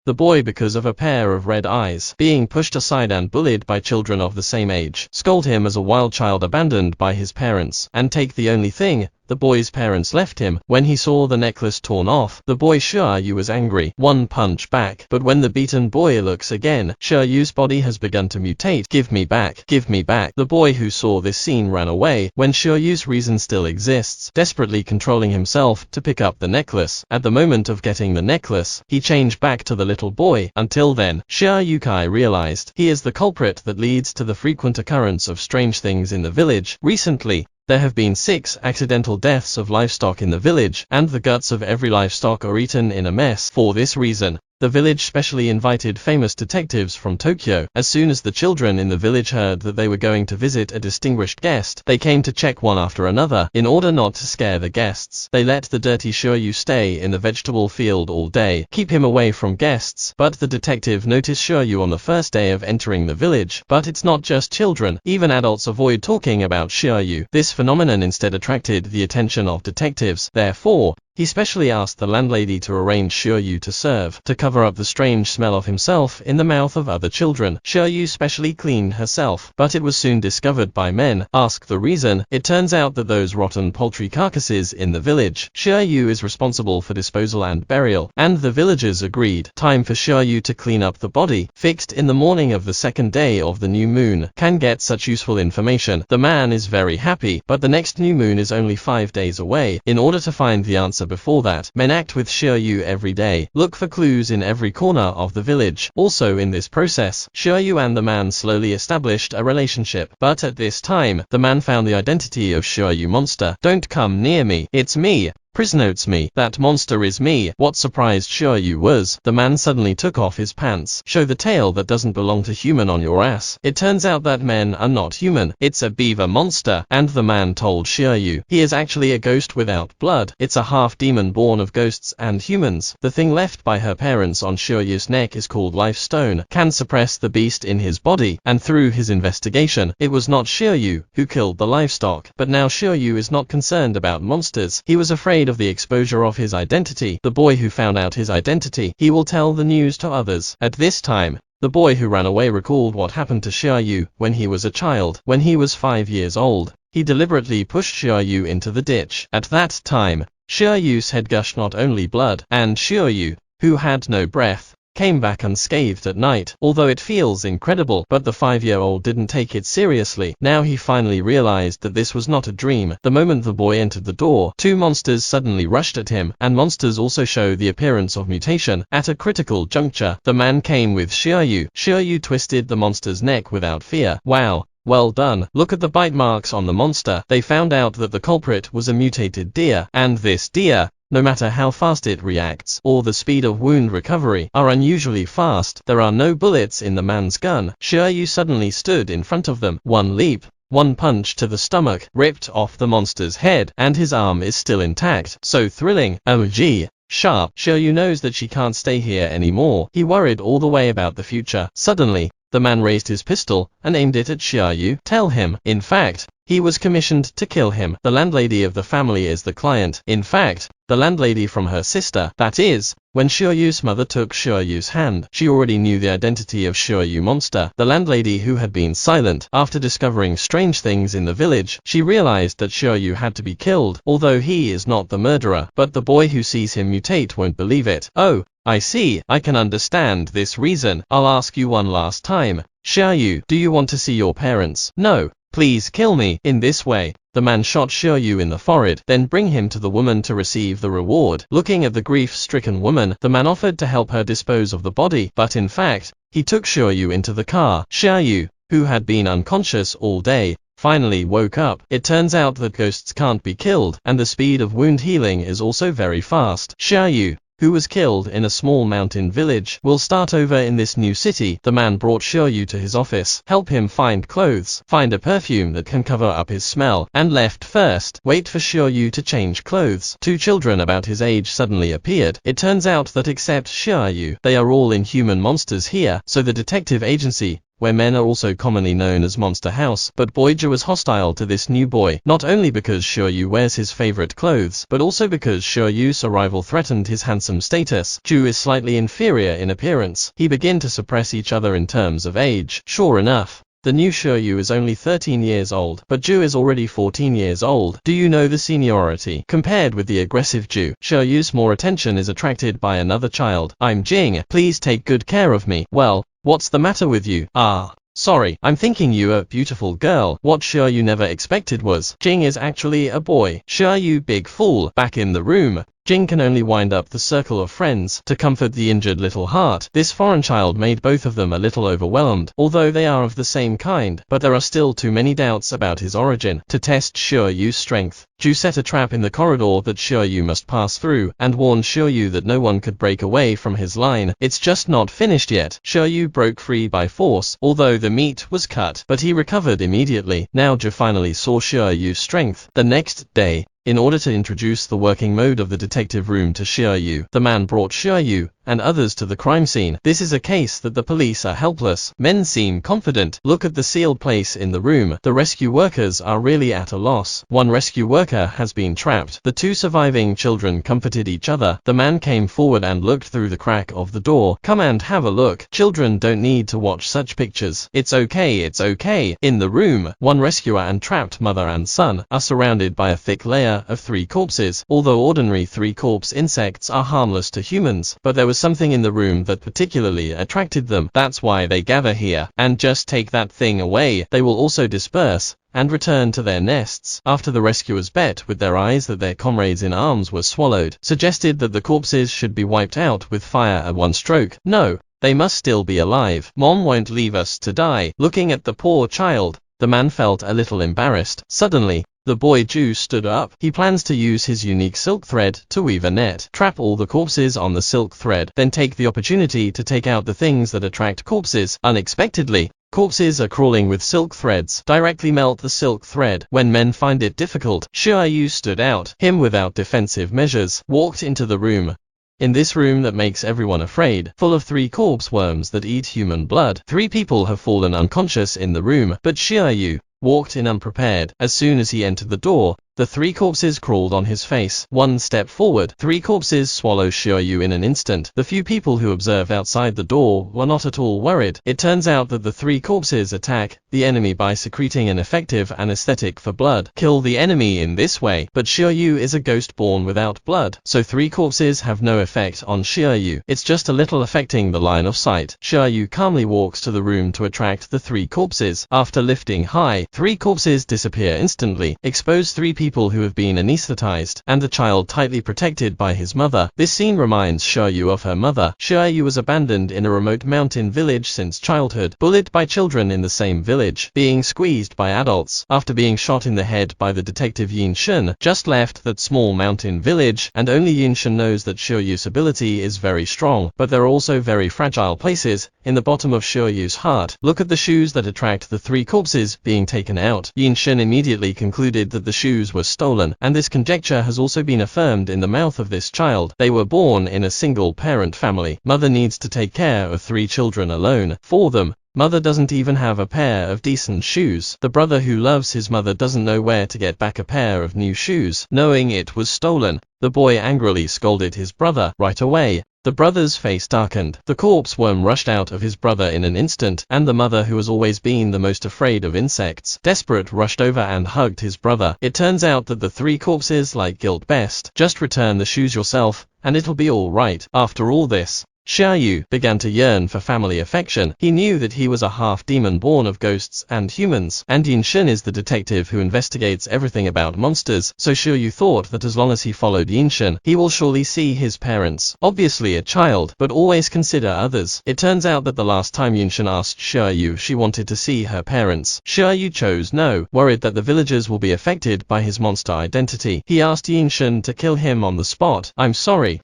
The boy, because of a pair of red eyes, being pushed aside and bullied by children of the same age, scold him as a wild child abandoned by his parents, and take the only thing the boy's parents left him. When he saw the necklace torn off, the boy Xiaoyu was angry. One punch back. But when the beaten boy looks again, Xiaoyu's body has begun to mutate. Give me back. Give me back. The boy who saw this scene ran away, when Xiaoyu's reason still exists, desperately controlling himself to pick up the necklace. At the moment of getting the necklace, he changed back to the little boy. Until then, Xiaoyu Kai realized he is the culprit that leads to the frequent occurrence of strange things in the village. Recently, there have been 6 accidental deaths of livestock in the village, and the guts of every livestock are eaten in a mess. For this reason, the village specially invited famous detectives from Tokyo. As soon as the children in the village heard that they were going to visit a distinguished guest, they came to check one after another. In order not to scare the guests, they let the dirty Xiaoyu stay in the vegetable field all day, keep him away from guests. But the detective noticed Xiaoyu on the first day of entering the village. But it's not just children, even adults avoid talking about Xiaoyu. This phenomenon instead attracted the attention of detectives. Therefore, he specially asked the landlady to arrange Xiaoyu to serve, to cover up the strange smell of himself in the mouth of other children. Xiaoyu specially cleaned herself, but it was soon discovered by men. Ask the reason. It turns out that those rotten poultry carcasses in the village, Xiaoyu is responsible for disposal and burial, and the villagers agreed. Time for Xiaoyu to clean up the body. Fixed in the morning of the second day of the new moon. Can get such useful information. The man is very happy, but the next new moon is only 5 days away. In order to find the answer before that, men act with Xiaoyu every day. Look for clues in every corner of the village. Also in this process, Xiaoyu and the man slowly established a relationship. But at this time, the man found the identity of Xiaoyu monster. Don't come near me. It's me. Prisoner, it's me. That monster is me. What surprised Xiaoyu was, the man suddenly took off his pants. Show the tail that doesn't belong to human on your ass. It turns out that men are not human. It's a beaver monster. And the man told Xiaoyu, he is actually a ghost without blood. It's a half-demon born of ghosts and humans. The thing left by her parents on Xiaoyu's neck is called life stone. Can suppress the beast in his body. And through his investigation, it was not Xiaoyu who killed the livestock. But now Xiaoyu is not concerned about monsters. He was afraid of the exposure of his identity. The boy who found out his identity, he will tell the news to others. At this time, the boy who ran away recalled what happened to Xiaoyu when he was a child. When he was 5 years old, he deliberately pushed Xiaoyu into the ditch. At that time, Xiaoyu's head gushed not only blood, and Xiaoyu, who had no breath, came back unscathed at night. Although it feels incredible, but the 5-year-old didn't take it seriously. Now he finally realized that this was not a dream. The moment the boy entered the door, 2 monsters suddenly rushed at him, and monsters also show the appearance of mutation. At a critical juncture, the man came with Xiaoyu. Xiaoyu twisted the monster's neck without fear. Wow. Well done. Look at the bite marks on the monster. They found out that the culprit was a mutated deer, and this deer, no matter how fast it reacts, or the speed of wound recovery, are unusually fast. There are no bullets in the man's gun. Xiaoyu suddenly stood in front of them. One leap, one punch to the stomach, ripped off the monster's head, and his arm is still intact. So thrilling. OMG. Sharp. Xiaoyu knows that she can't stay here anymore. He worried all the way about the future. Suddenly, the man raised his pistol and aimed it at Xiaoyu. Tell him. In fact, he was commissioned to kill him. The landlady of the family is the client. In fact, the landlady from her sister. That is, when Xiaoyu's mother took Xiaoyu's hand, she already knew the identity of Xiaoyu monster. The landlady who had been silent, after discovering strange things in the village, she realized that Xiaoyu had to be killed, although he is not the murderer. But the boy who sees him mutate won't believe it. Oh, I see. I can understand this reason. I'll ask you one last time. Xiaoyu, do you want to see your parents? No. Please kill me. In this way, the man shot Xiaoyu in the forehead, then bring him to the woman to receive the reward. Looking at the grief-stricken woman, the man offered to help her dispose of the body, but in fact, he took Xiaoyu into the car. Xiaoyu, who had been unconscious all day, finally woke up. It turns out that ghosts can't be killed, and the speed of wound healing is also very fast. Xiaoyu, who was killed in a small mountain village, will start over in this new city. The man brought Xiaoyu to his office, help him find clothes, find a perfume that can cover up his smell, and left first. Wait for Xiaoyu to change clothes. 2 children about his age suddenly appeared. It turns out that except Xiaoyu, they are all inhuman monsters here, so the detective agency where men are also commonly known as Monster House, but Boy Zhu was hostile to this new boy, not only because Yu wears his favorite clothes, but also because Yu's arrival threatened his handsome status. Zhu is slightly inferior in appearance. He begin to suppress each other in terms of age. Sure enough, the new Yu is only 13 years old, but Zhu is already 14 years old. Do you know the seniority? Compared with the aggressive Zhu, Yu's more attention is attracted by another child. I'm Jing. Please take good care of me. Well, what's the matter with you? Sorry, I'm thinking you a beautiful girl. What Yu never expected was, Jing is actually a boy. Yu, big fool. Back in the room, Jing can only wind up the circle of friends to comfort the injured little heart. This foreign child made both of them a little overwhelmed, although they are of the same kind, but there are still too many doubts about his origin. To test Yu's strength, Zhu set a trap in the corridor that Yu must pass through, and warned Yu that no one could break away from his line. It's just not finished yet. Yu broke free by force, although the meat was cut, but he recovered immediately. Now Zhu finally saw Yu's strength. The next day, in order to introduce the working mode of the detective room to Yu, the man brought Yu and others to the crime scene. This is a case that the police are helpless. Men seem confident. Look at the sealed place in the room. The rescue workers are really at a loss. One rescue worker has been trapped. The two surviving children comforted each other. The man came forward and looked through the crack of the door. Come and have a look. Children don't need to watch such pictures. It's okay, it's okay. In the room, one rescuer and trapped mother and son are surrounded by a thick layer of 3 corpses. Although ordinary 3-corpse insects are harmless to humans, but there was something in the room that particularly attracted them. That's why they gather here. And just take that thing away. They will also disperse and return to their nests. After the rescuers bet with their eyes that their comrades in arms were swallowed, suggested that the corpses should be wiped out with fire at one stroke. No, they must still be alive. Mom won't leave us to die. Looking at the poor child, the man felt a little embarrassed. Suddenly, the boy Zhu stood up. He plans to use his unique silk thread to weave a net. Trap all the corpses on the silk thread, then take the opportunity to take out the things that attract corpses. Unexpectedly, corpses are crawling with silk threads. Directly melt the silk thread. When men find it difficult, Yu stood out. Him without defensive measures, walked into the room. In this room that makes everyone afraid, full of 3 corpse worms that eat human blood. 3 people have fallen unconscious in the room, but Yu walked in unprepared. As soon as he entered the door, the 3 corpses crawled on his face. 1 step forward, 3 corpses swallow Yu in an instant. The few people who observed outside the door were not at all worried. It turns out that the 3 corpses attack the enemy by secreting an effective anesthetic for blood. Kill the enemy in this way, but Yu is a ghost born without blood, so 3 corpses have no effect on Yu. It's just a little affecting the line of sight. Yu calmly walks to the room to attract the 3 corpses. After lifting high, 3 corpses disappear instantly. Expose 3 people who have been anesthetized, and the child tightly protected by his mother. This scene reminds Yu of her mother. Yu was abandoned in a remote mountain village since childhood, bullied by children in the same village, being squeezed by adults. After being shot in the head by the detective Yin Shun, just left that small mountain village, and only Yin Shun knows that Yu's ability is very strong, but there are also very fragile places in the bottom of Yu's heart. Look at the shoes that attract the 3 corpses being taken out. Yin Shun immediately concluded that the shoes were stolen, and this conjecture has also been affirmed in the mouth of this child. They were born in a single-parent family. Mother needs to take care of 3 children alone. For them, mother doesn't even have a pair of decent shoes. The brother who loves his mother doesn't know where to get back a pair of new shoes. Knowing it was stolen, the boy angrily scolded his brother. Right away, the brother's face darkened. The corpse worm rushed out of his brother in an instant, and the mother, who has always been the most afraid of insects, desperate, rushed over and hugged his brother. It turns out that the 3 corpses like guilt best. Just return the shoes yourself, and it'll be all right. After all this, Yu began to yearn for family affection. He knew that he was a half-demon born of ghosts and humans, and Yin Shun is the detective who investigates everything about monsters, so Yu thought that as long as he followed Yin Shun, he will surely see his parents. Obviously a child, but always consider others. It turns out that the last time Yin Shun asked Yu if she wanted to see her parents, Yu chose no, worried that the villagers will be affected by his monster identity. He asked Yin Shun to kill him on the spot. I'm sorry.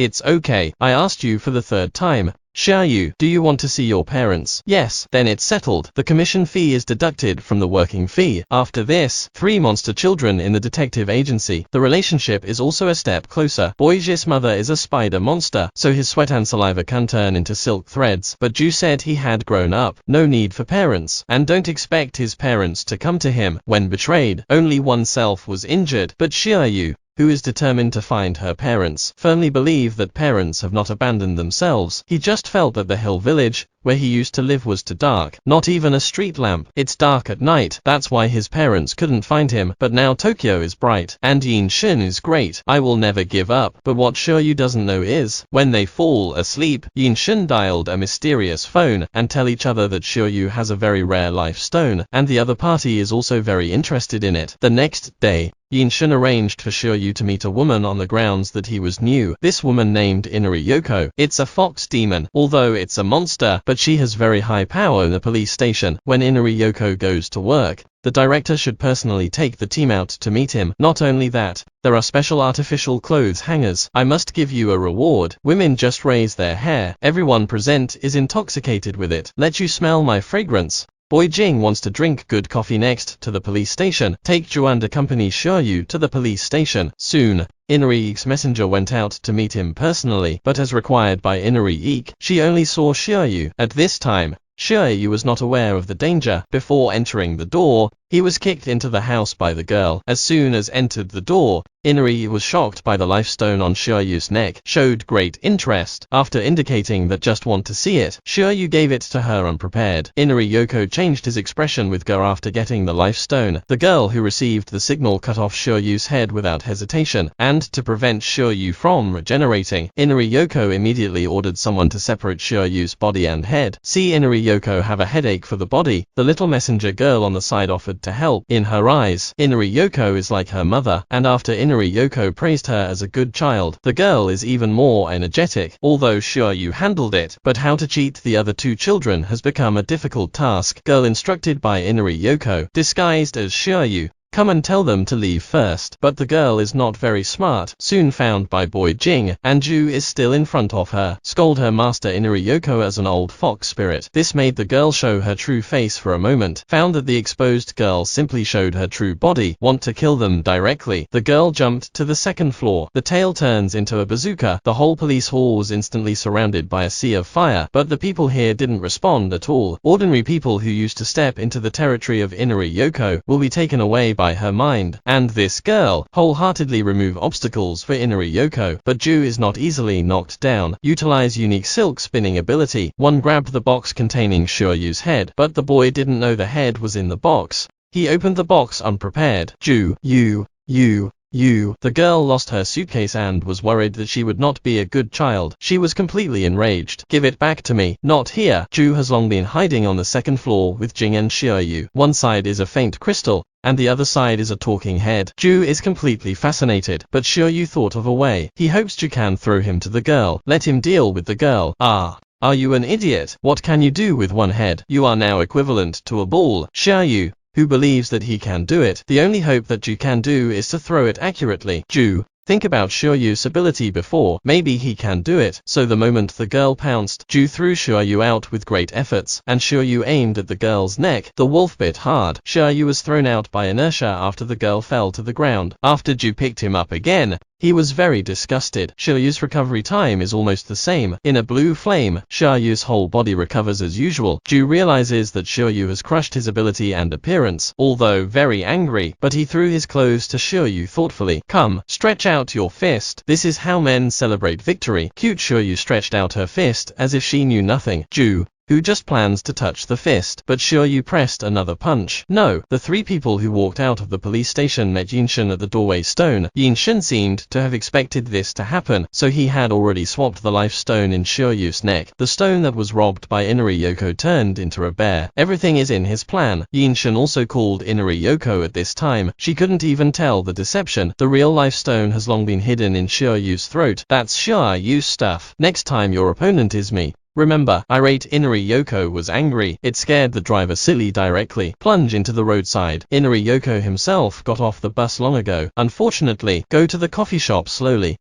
It's okay. I asked you for the third time. Xiaoyu, do you want to see your parents? Yes. Then it's settled. The commission fee is deducted from the working fee. After this, 3 monster children in the detective agency. The relationship is also a step closer. Boy's mother is a spider monster, so his sweat and saliva can turn into silk threads. But Ju said he had grown up. No need for parents. And don't expect his parents to come to him. When betrayed, only oneself was injured. But Xiaoyu, who is determined to find her parents, firmly believe that parents have not abandoned themselves. He just felt that the hill village, where he used to live, was too dark. Not even a street lamp. It's dark at night. That's why his parents couldn't find him. But now Tokyo is bright, and Yinshin is great. I will never give up. But what Xiaoyu doesn't know is, when they fall asleep, Yinshin dialed a mysterious phone, and tell each other that Xiaoyu has a very rare life stone, and the other party is also very interested in it. The next day, Yinshin arranged for Xiaoyu to meet a woman on the grounds that he was new. This woman named Inari Yoko. It's a fox demon, although it's a monster, but she has very high power in the police station. When Inari Yoko goes to work, the director should personally take the team out to meet him. Not only that, there are special artificial clothes hangers. I must give you a reward. Women just raise their hair. Everyone present is intoxicated with it. Let you smell my fragrance. Boy Jing wants to drink good coffee next to the police station. Take Ju and accompany Xiaoyu to the police station. Soon, Inari's messenger went out to meet him personally, but as required by Inari, she only saw Xiaoyu. At this time, Xiaoyu was not aware of the danger. Before entering the door, he was kicked into the house by the girl. As soon as entered the door, Inari was shocked by the life stone on Xiaoyu's neck, showed great interest. After indicating that just want to see it, Xiaoyu gave it to her unprepared. Inari Yoko changed his expression with go after getting the life stone. The girl who received the signal cut off Xiaoyu's head without hesitation, and to prevent Xiaoyu from regenerating, Inari Yoko immediately ordered someone to separate Xiaoyu's body and head. See Inari Yoko have a headache for the body. The little messenger girl on the side offered to help. In her eyes, Inari Yoko is like her mother, and after Inari Yoko praised her as a good child, the girl is even more energetic. Although Xiaoyu handled it, but how to cheat the other 2 children has become a difficult task. Girl instructed by Inari Yoko, disguised as Xiaoyu, come and tell them to leave first. But the girl is not very smart. Soon found by Boy Jing, and Ju is still in front of her. Scold her master Inari Yoko as an old fox spirit. This made the girl show her true face for a moment. Found that the exposed girl simply showed her true body. Want to kill them directly. The girl jumped to the 2nd floor. The tail turns into a bazooka. The whole police hall was instantly surrounded by a sea of fire. But the people here didn't respond at all. Ordinary people who used to step into the territory of Inari Yoko will be taken away by her mind, and this girl wholeheartedly remove obstacles for Inari Yoko. But Ju is not easily knocked down. Utilize unique silk spinning ability. One grabbed the box containing Xiaoyu's head, but the boy didn't know the head was in the box. He opened the box unprepared. Ju, the girl lost her suitcase and was worried that she would not be a good child. She was completely enraged. Give it back to me. Not here. Ju has long been hiding on the 2nd floor with Jing and Xiaoyu. One side is a faint crystal, and the other side is a talking head. Ju is completely fascinated, but Xiaoyu thought of a way. He hopes Ju can throw him to the girl. Let him deal with the girl. Are you an idiot? What can you do with one head? You are now equivalent to a ball. Xiaoyu, who believes that he can do it. The only hope that Ju can do is to throw it accurately. Ju, think about Xiaoyu's ability before. Maybe he can do it. So the moment the girl pounced, Ju threw Xiaoyu out with great efforts, and Xiaoyu aimed at the girl's neck. The wolf bit hard. Xiaoyu was thrown out by inertia after the girl fell to the ground. After Ju picked him up again, he was very disgusted. Xiaoyu's recovery time is almost the same. In a blue flame, Xiaoyu's whole body recovers as usual. Ju realizes that Xiaoyu has crushed his ability and appearance, although very angry, but he threw his clothes to Xiaoyu thoughtfully. Come, stretch out your fist. This is how men celebrate victory. Cute Xiaoyu stretched out her fist as if she knew nothing. Ju, who just plans to touch the fist, but Xiaoyu pressed another punch. No, the 3 people who walked out of the police station met Yinshin at the doorway stone. Yinshin seemed to have expected this to happen, so he had already swapped the life stone in Xiaoyu's neck. The stone that was robbed by Inari Yoko turned into a bear. Everything is in his plan. Yinshin also called Inari Yoko at this time. She couldn't even tell the deception. The real life stone has long been hidden in Xiaoyu's throat. That's Xiaoyu's stuff. Next time your opponent is me. Remember, irate Inari Yoko was angry. It scared the driver silly directly. Plunge into the roadside. Inari Yoko himself got off the bus long ago. Unfortunately, go to the coffee shop slowly.